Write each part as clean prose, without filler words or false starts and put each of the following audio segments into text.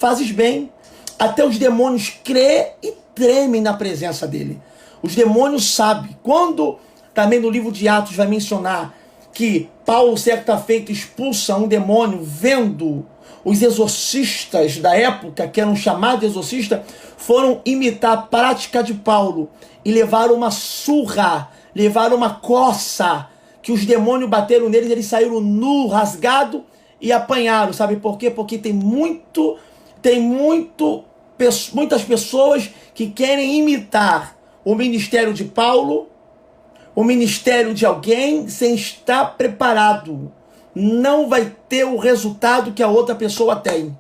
fazes bem. Até os demônios crê e tremem na presença dele. Os demônios sabem. Quando também no livro de Atos vai mencionar que Paulo, certa feita, expulsa um demônio, vendo os exorcistas da época, que eram chamados exorcistas, foram imitar a prática de Paulo e levaram uma surra, levaram uma coça, que os demônios bateram neles, eles saíram nu, rasgado e apanharam. Sabe por quê? Porque tem muitas pessoas que querem imitar o ministério de Paulo, o ministério de alguém, sem estar preparado. Não vai ter o resultado que a outra pessoa tem.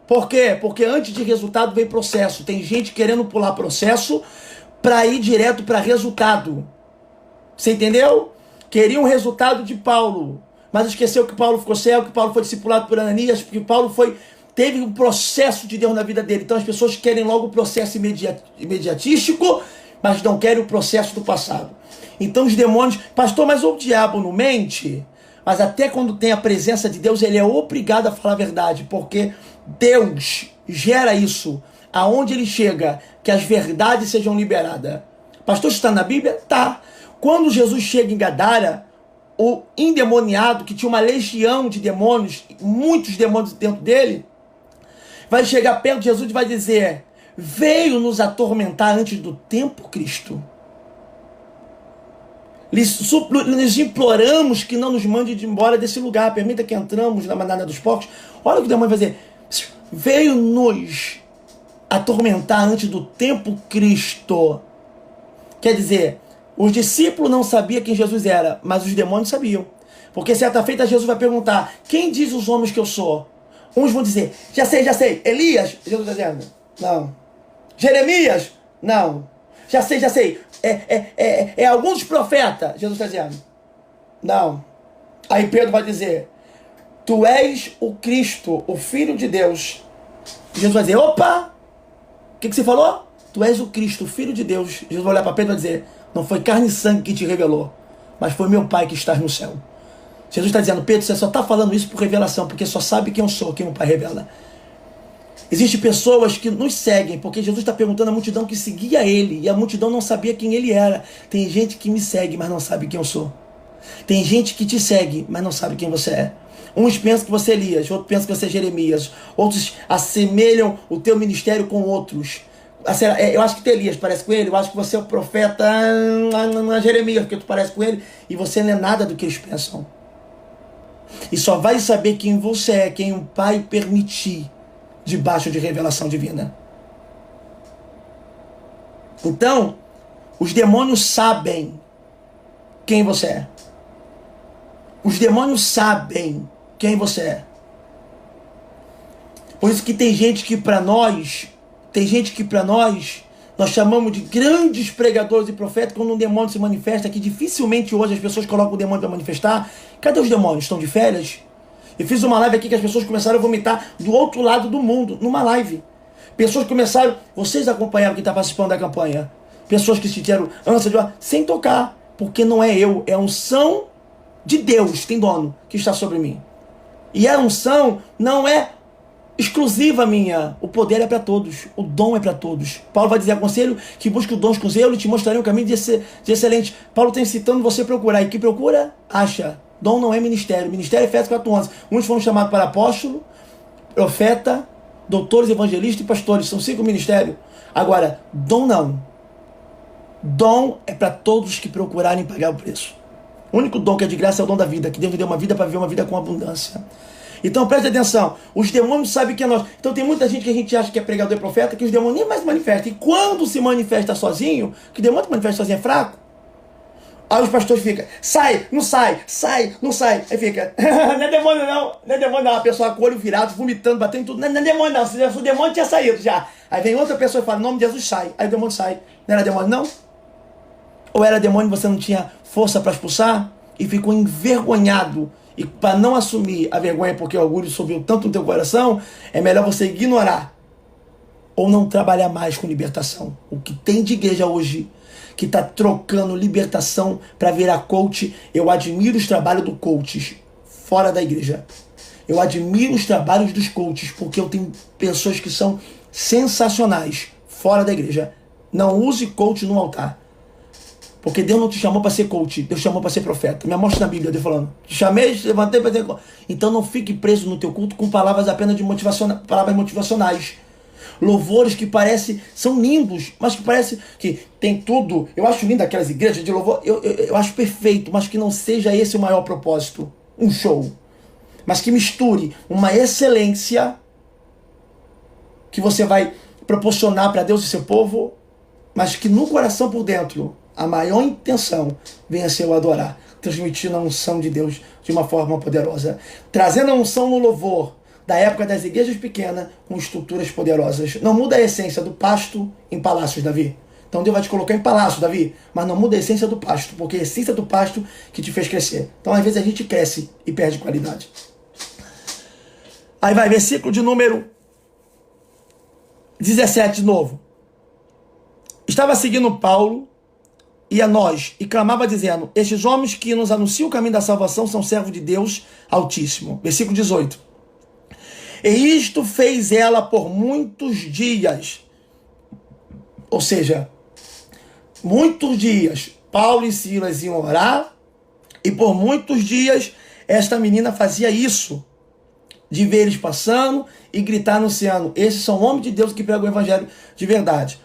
Por quê? Porque antes de resultado vem processo. Tem gente querendo pular processo para ir direto para resultado. Você entendeu? Queria um resultado de Paulo, mas esqueceu que Paulo ficou cego, que Paulo foi discipulado por Ananias, que Paulo teve um processo de Deus na vida dele. Então as pessoas querem logo o processo imediatístico, mas não querem o processo do passado. Então os demônios, pastor, mas o diabo não mente? Mas até quando tem a presença de Deus, ele é obrigado a falar a verdade, porque Deus gera isso. Aonde ele chega, que as verdades sejam liberadas. Pastor, isso está na Bíblia? Tá. Quando Jesus chega em Gadara, o endemoniado, que tinha uma legião de demônios, muitos demônios dentro dele, vai chegar perto de Jesus e vai dizer: veio nos atormentar antes do tempo, Cristo? Lhes imploramos que não nos mande embora desse lugar, permita que entramos na manada dos porcos. Olha o que o demônio vai dizer: veio nos atormentar antes do tempo, Cristo. Quer dizer, os discípulos não sabiam quem Jesus era, mas os demônios sabiam. Porque certa feita Jesus vai perguntar: quem diz os homens que eu sou? Uns vão dizer: já sei. Elias? Jesus está dizendo: não. Jeremias? Não. Já sei. É algum dos profetas? Jesus está dizendo: não. Aí Pedro vai dizer: tu és o Cristo, o Filho de Deus. Jesus vai dizer: opa! O que você falou? Tu és o Cristo, o Filho de Deus. Jesus vai olhar para Pedro e vai dizer: não foi carne e sangue que te revelou, mas foi meu Pai que está no céu. Jesus está dizendo: Pedro, você só está falando isso por revelação, porque só sabe quem eu sou, quem o Pai revela. Existem pessoas que nos seguem, porque Jesus está perguntando à multidão que seguia ele, e a multidão não sabia quem ele era. Tem gente que me segue, mas não sabe quem eu sou. Tem gente que te segue, mas não sabe quem você é. Uns pensam que você é Elias, outros pensam que você é Jeremias, outros assemelham o teu ministério com outros. Eu acho que tu é Elias, parece com ele. Eu acho que você é o profeta Jeremias, porque tu parece com ele, e você não é nada do que eles pensam. E só vai saber quem você é, quem o Pai permitir, debaixo de revelação divina. Então, os demônios sabem quem você é. Os demônios sabem quem você é. Por isso que tem gente que para nós, nós chamamos de grandes pregadores e profetas. Quando um demônio se manifesta, que dificilmente hoje as pessoas colocam o demônio para manifestar. Cadê os demônios? Estão de férias? Eu fiz uma live aqui que as pessoas começaram a vomitar do outro lado do mundo, numa live. Pessoas começaram, vocês acompanharam quem está participando da campanha. Pessoas que sentiram ânsia de sem tocar, porque não é eu, é a unção de Deus, tem dono, que está sobre mim. E a unção não é exclusiva minha, o poder é para todos, o dom é para todos. Paulo vai dizer: aconselho que busque o dom com zelo e te mostrarei um caminho de excelente. Paulo está incitando você a procurar, e que procura, acha. Dom não é ministério. Ministério é Efésios 4:11. Uns foram chamados para apóstolo, profeta, doutores, evangelistas e pastores. São 5 ministérios. Agora, dom não. Dom é para todos que procurarem pagar o preço. O único dom que é de graça é o dom da vida, que Deus deu uma vida para viver uma vida com abundância. Então preste atenção, os demônios sabem que é nós. Então tem muita gente que a gente acha que é pregador e profeta, que os demônios nem mais manifestam. E quando se manifesta sozinho, que o demônio que manifesta sozinho é fraco, aí os pastores ficam: sai, não sai. Aí fica: não é demônio não, a pessoa com o olho virado, vomitando, batendo tudo. Não é demônio não, se o demônio tinha saído já. Aí vem outra pessoa e fala: em nome de Jesus, sai. Aí o demônio sai. Não era demônio não? Ou era demônio e você não tinha força para expulsar? E ficou envergonhado. E para não assumir a vergonha porque o orgulho subiu tanto no teu coração, é melhor você ignorar. Ou não trabalhar mais com libertação. O que tem de igreja hoje que está trocando libertação para virar coach. Eu admiro os trabalhos do coach fora da igreja. Eu admiro os trabalhos dos coaches, porque eu tenho pessoas que são sensacionais fora da igreja. Não use coach no altar. Porque Deus não te chamou para ser coach, Deus te chamou para ser profeta. Me mostra na Bíblia, Deus falando. Te chamei, te levantei para ter... Então não fique preso no teu culto com palavras apenas de palavras motivacionais. Louvores que parecem, são lindos, mas que parece que tem tudo. Eu acho lindo aquelas igrejas de louvor, eu acho perfeito, mas que não seja esse o maior propósito. Um show. Mas que misture uma excelência que você vai proporcionar para Deus e seu povo, mas que no coração por dentro a maior intenção venha ser o adorar, transmitindo a unção de Deus de uma forma poderosa, trazendo a unção no louvor da época das igrejas pequenas com estruturas poderosas. Não muda a essência do pasto em palácios, Davi. Então Deus vai te colocar em palácio, Davi, mas não muda a essência do pasto, porque é a essência do pasto que te fez crescer. Então às vezes a gente cresce e perde qualidade. Aí vai, versículo de número 17 de novo. Estava seguindo Paulo e a nós, e clamava dizendo: estes homens que nos anunciam o caminho da salvação são servos de Deus Altíssimo. Versículo 18. E isto fez ela por muitos dias. Ou seja, muitos dias Paulo e Silas iam orar, e por muitos dias esta menina fazia isso, de ver eles passando e gritar anunciando: esses são homens de Deus que pregam o evangelho de verdade.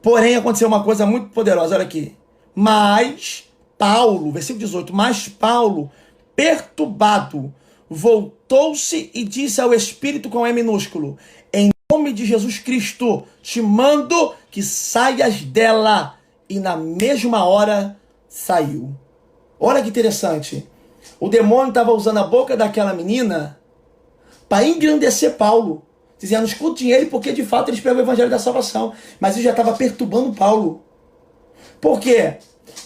Porém, aconteceu uma coisa muito poderosa, olha aqui. Mas Paulo, versículo 18, mas Paulo, perturbado, voltou-se e disse ao Espírito com E minúsculo: em nome de Jesus Cristo, te mando que saias dela. E na mesma hora saiu. Olha que interessante. O demônio estava usando a boca daquela menina para engrandecer Paulo, dizendo: escutem ele, porque de fato eles pregam o evangelho da salvação. Mas ele já estava perturbando Paulo. Por quê?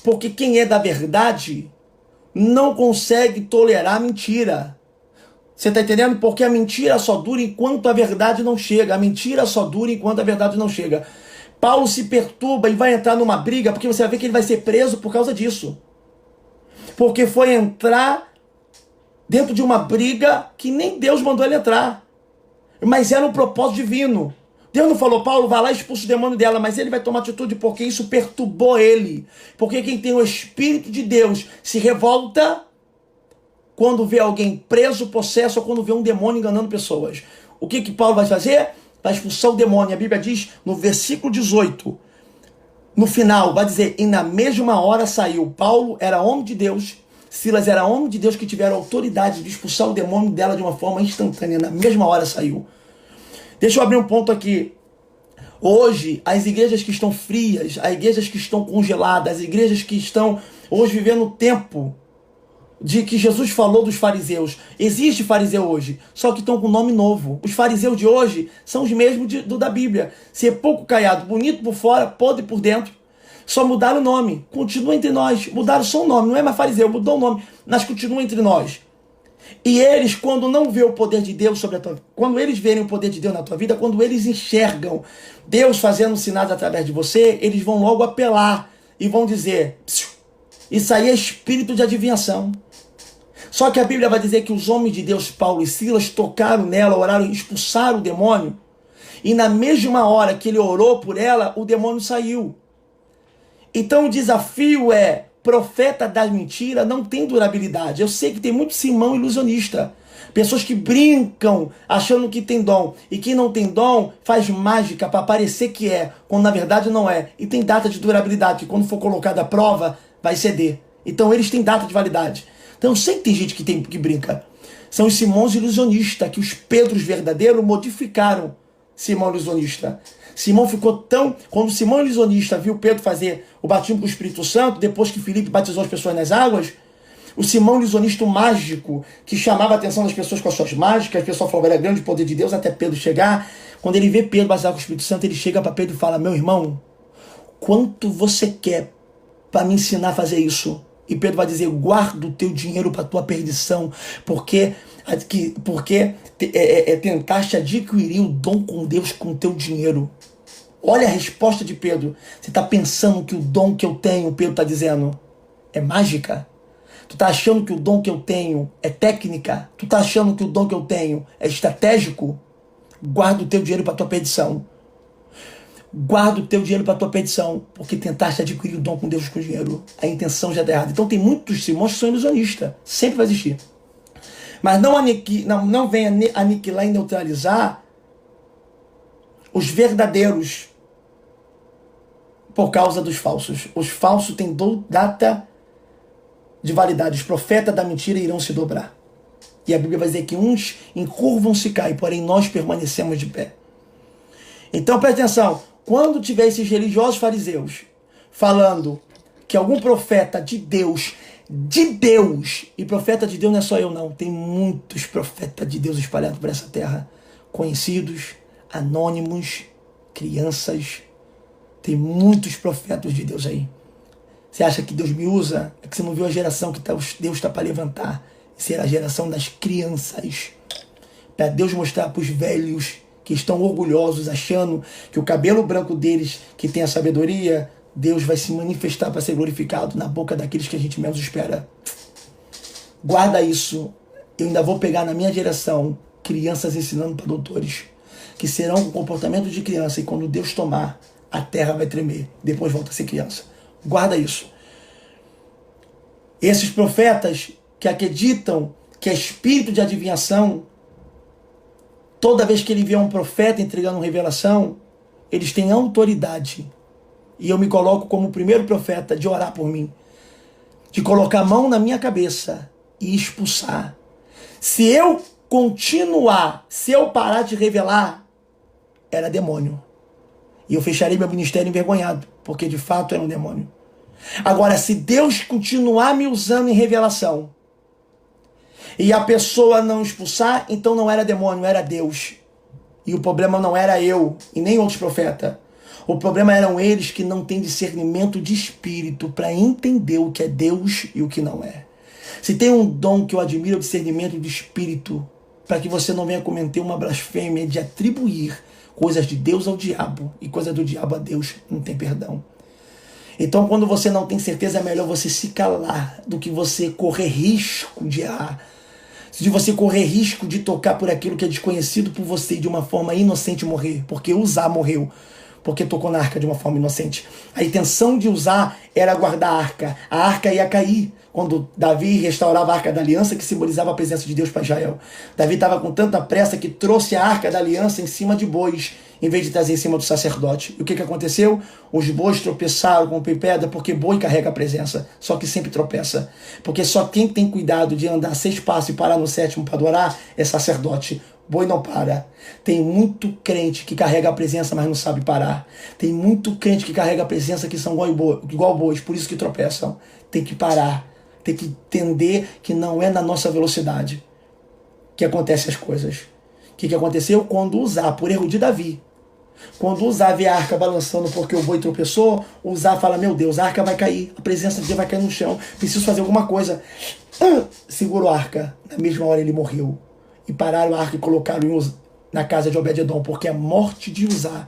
Porque quem é da verdade não consegue tolerar mentira. Você está entendendo? Porque a mentira só dura enquanto a verdade não chega. A mentira só dura enquanto a verdade não chega. Paulo se perturba e vai entrar numa briga, porque você vai ver que ele vai ser preso por causa disso. Porque foi entrar dentro de uma briga que nem Deus mandou ele entrar. Mas era um propósito divino. Deus não falou: Paulo, vai lá e expulsa o demônio dela, mas ele vai tomar atitude porque isso perturbou ele. Porque quem tem o Espírito de Deus se revolta quando vê alguém preso, possesso, ou quando vê um demônio enganando pessoas. O que Paulo vai fazer? Vai expulsar o demônio. A Bíblia diz no versículo 18, no final, vai dizer: e na mesma hora saiu. Paulo era homem de Deus, Silas era homem de Deus, que tiveram autoridade de expulsar o demônio dela de uma forma instantânea. Na mesma hora saiu. Deixa eu abrir um ponto aqui. Hoje, as igrejas que estão frias, as igrejas que estão congeladas, as igrejas que estão hoje vivendo o tempo de que Jesus falou dos fariseus. Existe fariseu hoje, só que estão com nome novo. Os fariseus de hoje são os mesmos da Bíblia. Ser pouco caiado, bonito por fora, podre por dentro. Só mudaram o nome. Continua entre nós. Mudaram só o nome. Não é mais fariseu, mudou o nome. Mas continua entre nós. E eles, quando não vê o poder de Deus sobre a tua vida, quando eles verem o poder de Deus na tua vida, quando eles enxergam Deus fazendo sinais através de você, eles vão logo apelar e vão dizer: isso aí é espírito de adivinhação. Só que a Bíblia vai dizer que os homens de Deus, Paulo e Silas, tocaram nela, oraram e expulsaram o demônio. E na mesma hora que ele orou por ela, o demônio saiu. Então o desafio é: profeta da mentira não tem durabilidade. Eu sei que tem muito Simão ilusionista. Pessoas que brincam achando que tem dom. E quem não tem dom faz mágica para parecer que é, quando na verdade não é. E tem data de durabilidade, que quando for colocada à prova, vai ceder. Então eles têm data de validade. Então eu sei que tem gente que brinca. São os Simões ilusionistas, que os Pedros verdadeiros modificaram Simão ilusionista. Simão ficou tão... Quando Simão ilusionista viu Pedro fazer o batismo com o Espírito Santo, depois que Filipe batizou as pessoas nas águas, o Simão ilusionista mágico, que chamava a atenção das pessoas com as suas mágicas, as pessoas falavam: era grande poder de Deus, até Pedro chegar. Quando ele vê Pedro batizado com o Espírito Santo, ele chega para Pedro e fala: meu irmão, quanto você quer para me ensinar a fazer isso? E Pedro vai dizer: guarda o teu dinheiro para a tua perdição, porque tentaste adquirir o dom com Deus com o teu dinheiro. Olha a resposta de Pedro. Você está pensando que o dom que eu tenho, Pedro está dizendo, é mágica? Tu tá achando que o dom que eu tenho é técnica? Tu tá achando que o dom que eu tenho é estratégico? Guarda o teu dinheiro para tua perdição. Guarda o teu dinheiro para tua perdição, porque tentaste adquirir o dom com Deus com dinheiro. A intenção já está errada. Então tem muitos irmãos que são ilusionistas. Sempre vai existir. Mas não venha aniquilar e neutralizar os verdadeiros por causa dos falsos. Os falsos têm data de validade. Os profetas da mentira irão se dobrar. E a Bíblia vai dizer que uns encurvam-se e caem, porém nós permanecemos de pé. Então presta atenção. Quando tiver esses religiosos fariseus falando que algum profeta de Deus, e profeta de Deus não é só eu não, tem muitos profetas de Deus espalhados por essa terra, conhecidos, anônimos, crianças, tem muitos profetas de Deus aí. Você acha que Deus me usa? É que você não viu a geração que Deus está para levantar, será a geração das crianças, para Deus mostrar para os velhos que estão orgulhosos, achando que o cabelo branco deles, que tem a sabedoria, Deus vai se manifestar para ser glorificado na boca daqueles que a gente menos espera. Guarda isso. Eu ainda vou pegar na minha geração crianças ensinando para doutores, que serão com comportamento de criança, e quando Deus tomar, a terra vai tremer. Depois volta a ser criança. Guarda isso. Esses profetas que acreditam que é espírito de adivinhação, toda vez que ele vê um profeta entregando uma revelação, eles têm autoridade. E eu me coloco como o primeiro profeta de orar por mim, de colocar a mão na minha cabeça e expulsar. Se eu continuar, se eu parar de revelar, era demônio. E eu fecharei meu ministério envergonhado, porque de fato era um demônio. Agora, se Deus continuar me usando em revelação, e a pessoa não expulsar, então não era demônio, era Deus. E o problema não era eu, e nem outros profetas. O problema eram eles que não têm discernimento de espírito para entender o que é Deus e o que não é. Se tem um dom que eu admiro, é o discernimento de espírito, para que você não venha cometer uma blasfêmia de atribuir coisas de Deus ao diabo, e coisas do diabo a Deus, não tem perdão. Então, quando você não tem certeza, é melhor você se calar do que você correr risco de errar, de você correr risco de tocar por aquilo que é desconhecido por você e de uma forma inocente morrer, porque Uzá morreu, porque tocou na arca de uma forma inocente. A intenção de Uzá era guardar a arca ia cair, quando Davi restaurava a arca da aliança, que simbolizava a presença de Deus para Israel. Davi estava com tanta pressa que trouxe a arca da aliança em cima de bois, em vez de trazer em cima do sacerdote. E o que aconteceu? Os bois tropeçaram com pedra, porque boi carrega a presença, só que sempre tropeça. Porque só quem tem cuidado de andar 6 passos e parar no 7º para adorar é sacerdote. Boi não para. Tem muito crente que carrega a presença, mas não sabe parar. Tem muito crente que carrega a presença que são igual bois, por isso que tropeçam. Tem que parar. Tem que entender que não é na nossa velocidade que acontecem as coisas. O que aconteceu? Quando Uzá, por erro de Davi, quando Uzá vê a arca balançando porque o boi tropeçou, Uzá fala, meu Deus, a arca vai cair, a presença de Deus vai cair no chão, preciso fazer alguma coisa. Segurou a arca, na mesma hora ele morreu. E pararam a arca e colocaram na casa de Obed-edom, porque a morte de Uzá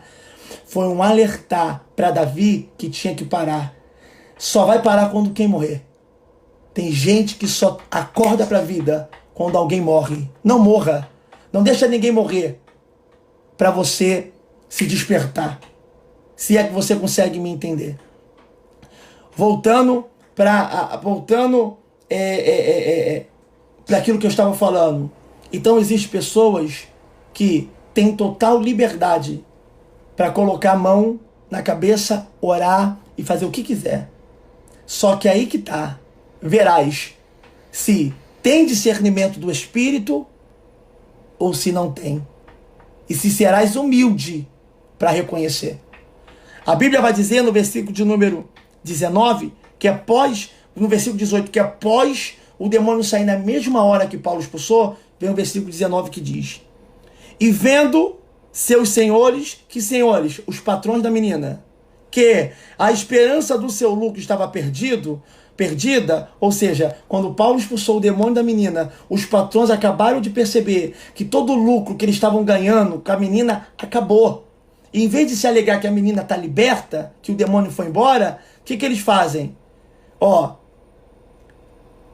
foi um alertar para Davi que tinha que parar. Só vai parar quando quem morrer. Tem gente que só acorda para a vida quando alguém morre. Não morra. Não deixa ninguém morrer para você se despertar. Se é que você consegue me entender. Voltando para aquilo que eu estava falando. Então existem pessoas que têm total liberdade para colocar a mão na cabeça, orar e fazer o que quiser. Só que aí que está. Verás se tem discernimento do Espírito ou se não tem. E se serás humilde para reconhecer. A Bíblia vai dizer no versículo de número 19, que no versículo 18, que após o demônio sair na mesma hora que Paulo expulsou, vem o versículo 19 que diz: e vendo seus senhores, que senhores? Os patrões da menina, que a esperança do seu lucro estava perdida, ou seja, quando Paulo expulsou o demônio da menina, os patrões acabaram de perceber que todo o lucro que eles estavam ganhando com a menina acabou. E em vez de se alegar que a menina está liberta, que o demônio foi embora, o que eles fazem?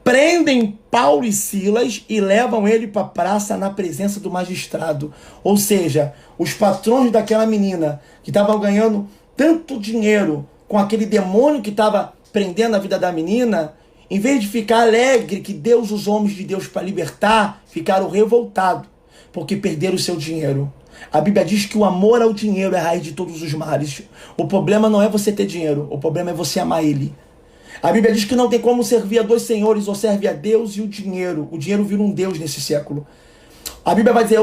prendem Paulo e Silas e levam ele para a praça na presença do magistrado. Ou seja, os patrões daquela menina que estavam ganhando tanto dinheiro com aquele demônio que estava prendendo a vida da menina, em vez de ficar alegre que Deus usou homens de Deus para libertar, ficaram revoltados porque perderam o seu dinheiro. A Bíblia diz que o amor ao dinheiro é a raiz de todos os males. O problema não é você ter dinheiro, o problema é você amar ele. A Bíblia diz que não tem como servir a dois senhores, ou serve a Deus e o dinheiro. O dinheiro vira um Deus nesse século. A Bíblia vai dizer,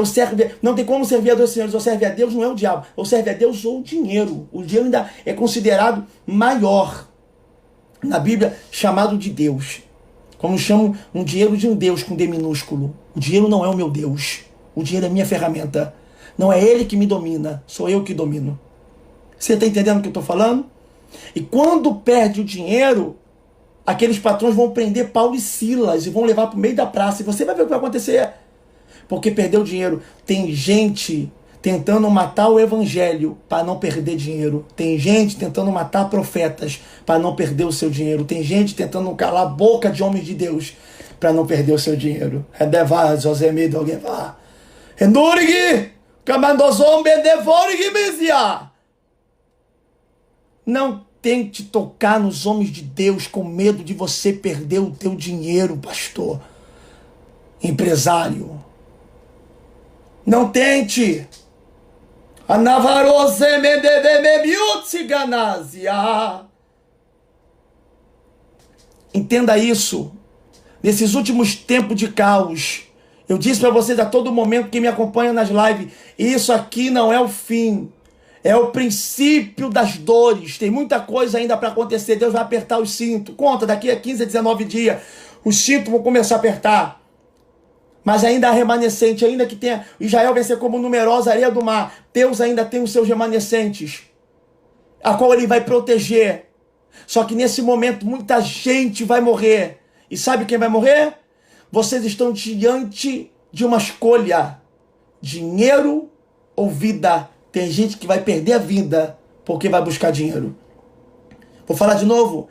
não tem como servir a dois senhores, ou serve a Deus, não é o diabo. Ou serve a Deus ou o dinheiro. O dinheiro ainda é considerado maior na Bíblia, chamado de Deus. Como chamam um dinheiro de um Deus com D minúsculo. O dinheiro não é o meu Deus. O dinheiro é minha ferramenta. Não é ele que me domina, sou eu que domino. Você está entendendo o que eu estou falando? E quando perde o dinheiro, aqueles patrões vão prender Paulo e Silas e vão levar para o meio da praça. E você vai ver o que vai acontecer. Porque perdeu o dinheiro. Tem gente tentando matar o evangelho para não perder dinheiro. Tem gente tentando matar profetas para não perder o seu dinheiro. Tem gente tentando calar a boca de homens de Deus para não perder o seu dinheiro. Não tente tocar nos homens de Deus com medo de você perder o teu dinheiro, pastor, empresário. Não tente. Entenda isso. Nesses últimos tempos de caos, eu disse para vocês a todo momento que me acompanham nas lives, isso aqui não é o fim. É o princípio das dores. Tem muita coisa ainda para acontecer. Deus vai apertar os cintos. Conta, daqui a 15 a 19 dias, os cintos vão começar a apertar. Mas ainda há remanescente, ainda que tenha... Israel vai ser como numerosa areia do mar. Deus ainda tem os seus remanescentes, a qual ele vai proteger. Só que nesse momento, muita gente vai morrer. E sabe quem vai morrer? Vocês estão diante de uma escolha. Dinheiro ou vida. Tem gente que vai perder a vida porque vai buscar dinheiro. Vou falar de novo.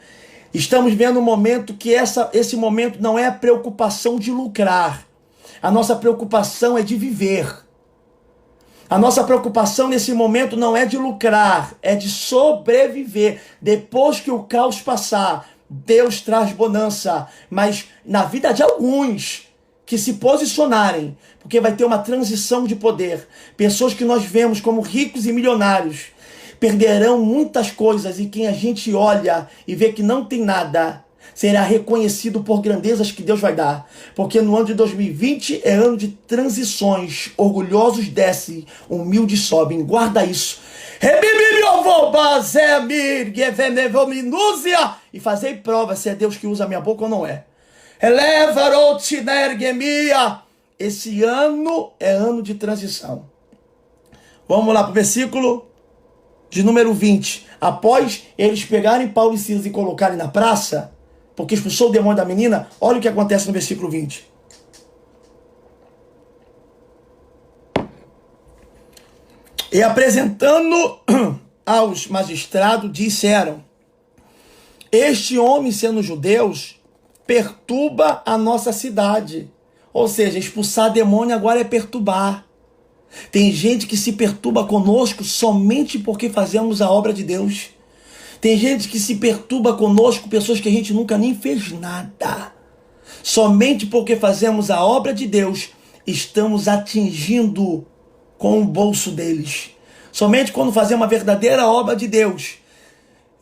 Estamos vendo um momento que esse momento não é a preocupação de lucrar. A nossa preocupação é de viver. A nossa preocupação nesse momento não é de lucrar, é de sobreviver. Depois que o caos passar, Deus traz bonança. Mas na vida de alguns que se posicionarem, porque vai ter uma transição de poder. Pessoas que nós vemos como ricos e milionários perderão muitas coisas, e quem a gente olha e vê que não tem nada, será reconhecido por grandezas que Deus vai dar. Porque no ano de 2020 é ano de transições. Orgulhosos descem, humildes sobem. Guarda isso. E fazei prova se é Deus que usa a minha boca ou não é. Esse ano é ano de transição. Vamos lá para o versículo de número 20. Após eles pegarem Paulo e Silas e colocarem na praça, porque expulsou o demônio da menina, olha o que acontece no versículo 20. E apresentando aos magistrados, disseram: este homem, sendo judeus, perturba a nossa cidade. Ou seja, expulsar demônio agora é perturbar. Tem gente que se perturba conosco somente porque fazemos a obra de Deus. Tem gente que se perturba conosco, pessoas que a gente nunca nem fez nada. Somente porque fazemos a obra de Deus, estamos atingindo com o bolso deles. Somente quando fazemos uma verdadeira obra de Deus,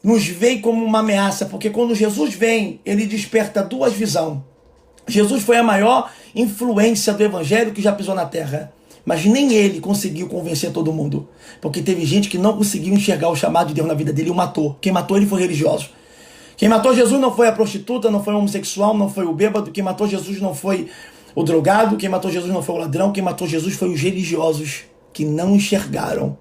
nos vem como uma ameaça, porque quando Jesus vem, ele desperta duas visões. Jesus foi a maior influência do evangelho que já pisou na terra, mas nem ele conseguiu convencer todo mundo, porque teve gente que não conseguiu enxergar o chamado de Deus na vida dele e o matou. Quem matou ele foi religioso. Quem matou Jesus não foi a prostituta, não foi o homossexual, não foi o bêbado. Quem matou Jesus não foi o drogado, quem matou Jesus não foi o ladrão. Quem matou Jesus foi os religiosos, que não enxergaram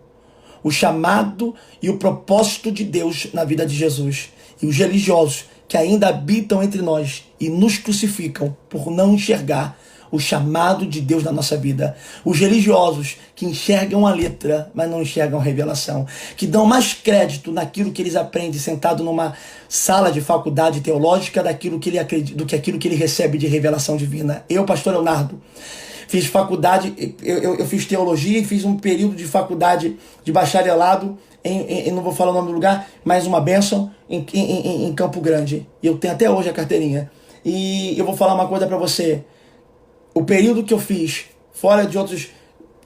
o chamado e o propósito de Deus na vida de Jesus. E os religiosos que ainda habitam entre nós e nos crucificam por não enxergar o chamado de Deus na nossa vida. Os religiosos que enxergam a letra, mas não enxergam a revelação, que dão mais crédito naquilo que eles aprendem sentado numa sala de faculdade teológica do que aquilo que ele recebe de revelação divina. Eu, pastor Leonardo, fiz faculdade, eu fiz teologia e fiz um período de faculdade de bacharelado não vou falar o nome do lugar, mas uma bênção em Campo Grande. Eu tenho até hoje a carteirinha. E eu vou falar uma coisa para você. O período que eu fiz, fora de outros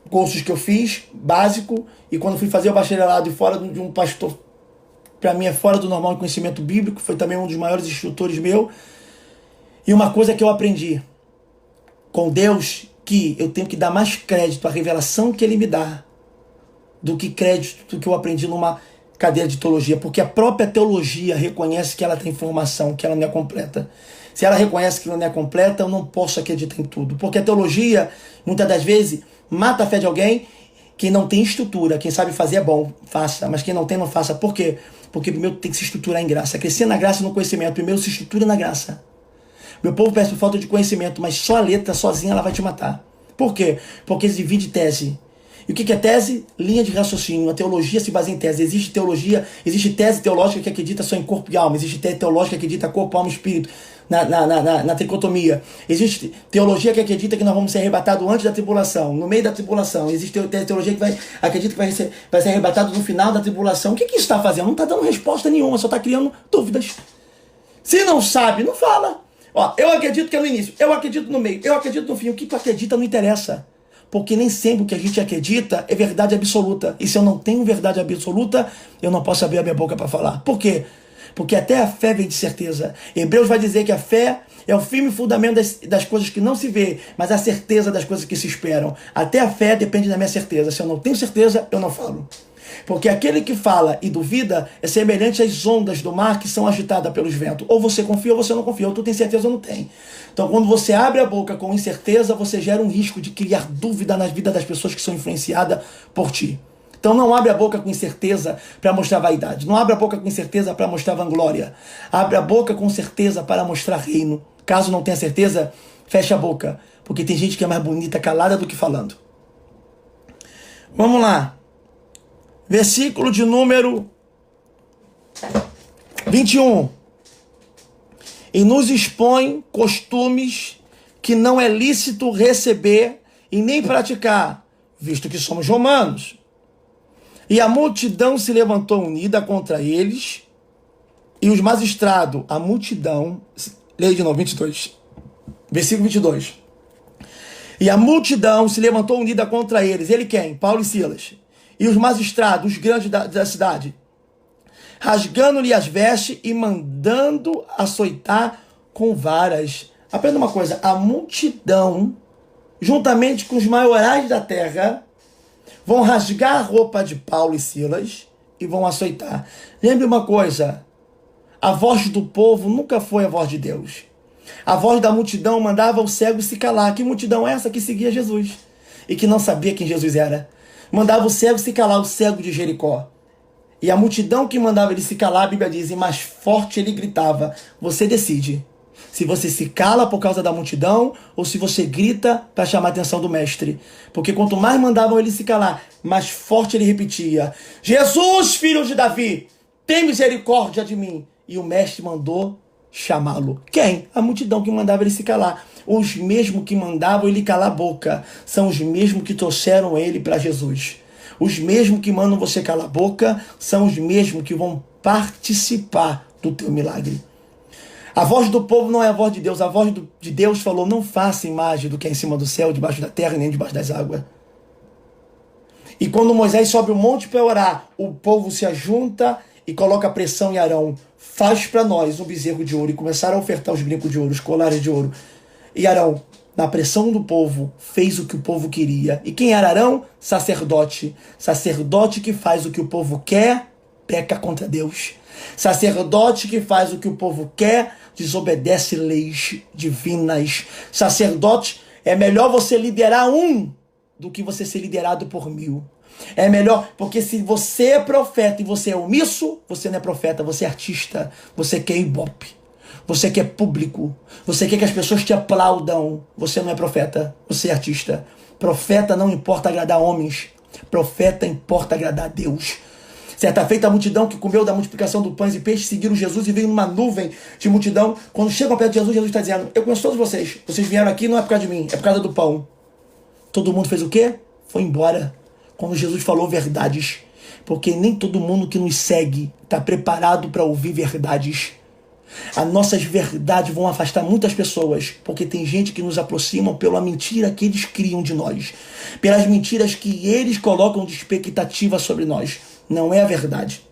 cursos que eu fiz, básico, e quando fui fazer o bacharelado e fora de um pastor, para mim é fora do normal em conhecimento bíblico, foi também um dos maiores instrutores meu. E uma coisa que eu aprendi com Deus, que eu tenho que dar mais crédito à revelação que Ele me dá, do que crédito que eu aprendi numa cadeira de teologia, porque a própria teologia reconhece que ela tem informação, que ela não é completa. Se ela reconhece que ela não é completa, eu não posso acreditar em tudo, porque a teologia, muitas das vezes, mata a fé de alguém que não tem estrutura. Quem sabe fazer é bom, faça, mas quem não tem, não faça. Por quê? Porque primeiro tem que se estruturar em graça, crescer na graça e no conhecimento, primeiro se estrutura na graça. Meu povo peça por falta de conhecimento, mas só a letra sozinha ela vai te matar. Por quê? Porque se divide tese. E o que é tese? Linha de raciocínio. A teologia se baseia em tese. Existe teologia, existe tese teológica que acredita só em corpo e alma. Existe tese teológica que acredita corpo, alma e espírito. Na tricotomia. Existe teologia que acredita que nós vamos ser arrebatados antes da tribulação, no meio da tribulação. Existe teologia que acredita que vai ser arrebatado no final da tribulação. O que isso está fazendo? Não está dando resposta nenhuma, só está criando dúvidas. Se não sabe, não fala. Ó, eu acredito que é no início, eu acredito no meio, eu acredito no fim. O que tu acredita não interessa. Porque nem sempre o que a gente acredita é verdade absoluta. E se eu não tenho verdade absoluta, eu não posso abrir a minha boca para falar. Por quê? Porque até a fé vem de certeza. Hebreus vai dizer que a fé é o firme fundamento das coisas que não se vê, mas a certeza das coisas que se esperam. Até a fé depende da minha certeza. Se eu não tenho certeza, eu não falo. Porque aquele que fala e duvida é semelhante às ondas do mar que são agitadas pelos ventos. Ou você confia ou você não confia. Ou tu tem certeza ou não tem. Então, quando você abre a boca com incerteza, você gera um risco de criar dúvida na vida das pessoas que são influenciadas por ti. Então, não abre a boca com incerteza para mostrar vaidade. Não abre a boca com incerteza para mostrar vanglória. Abre a boca com certeza para mostrar reino. Caso não tenha certeza, fecha a boca. Porque tem gente que é mais bonita calada do que falando. Vamos lá. Versículo de número 21. E nos expõe costumes que não é lícito receber e nem praticar, visto que somos romanos. E a multidão se levantou unida contra eles, e os magistrados, a multidão, leia de novo, 22, versículo 22. E a multidão se levantou unida contra eles. Ele quem? Paulo e Silas. E os magistrados, os grandes da cidade, rasgando-lhe as vestes e mandando açoitar com varas. Aprenda uma coisa, a multidão, juntamente com os maiorais da terra, vão rasgar a roupa de Paulo e Silas e vão açoitar. Lembre uma coisa, a voz do povo nunca foi a voz de Deus. A voz da multidão mandava o cego se calar. Que multidão é essa que seguia Jesus e que não sabia quem Jesus era? Mandava o cego se calar, o cego de Jericó. E a multidão que mandava ele se calar, a Bíblia diz, e mais forte ele gritava. Você decide se você se cala por causa da multidão ou se você grita para chamar a atenção do mestre. Porque quanto mais mandavam ele se calar, mais forte ele repetia: Jesus, filho de Davi, tem misericórdia de mim. E o mestre mandou chamá-lo. Quem? A multidão que mandava ele se calar. Os mesmos que mandavam ele calar a boca são os mesmos que trouxeram ele para Jesus. Os mesmos que mandam você calar a boca são os mesmos que vão participar do teu milagre. A voz do povo não é a voz de Deus. A voz de Deus falou: não faça imagem do que é em cima do céu, debaixo da terra e nem debaixo das águas. E quando Moisés sobe o monte para orar, o povo se ajunta e coloca pressão em Arão. Faz para nós um bezerro de ouro. E começaram a ofertar os brincos de ouro, os colares de ouro. E Arão, na pressão do povo, fez o que o povo queria. E quem era Arão? Sacerdote. Sacerdote que faz o que o povo quer, peca contra Deus. Sacerdote que faz o que o povo quer, desobedece leis divinas. Sacerdote, é melhor você liderar um do que você ser liderado por 1000. É melhor, porque se você é profeta e você é omisso, você não é profeta, você é artista, você quer ibope. Você quer público. Você quer que as pessoas te aplaudam. Você não é profeta. Você é artista. Profeta não importa agradar homens. Profeta importa agradar a Deus. Certa feita a multidão que comeu da multiplicação do pães e peixes seguiram Jesus e veio numa nuvem de multidão. Quando chegam perto de Jesus, Jesus está dizendo: eu conheço todos vocês. Vocês vieram aqui não é por causa de mim, é por causa do pão. Todo mundo fez o quê? Foi embora. Quando Jesus falou verdades. Porque nem todo mundo que nos segue está preparado para ouvir verdades. As nossas verdades vão afastar muitas pessoas, porque tem gente que nos aproxima pela mentira que eles criam de nós, pelas mentiras que eles colocam de expectativa sobre nós. Não é a verdade.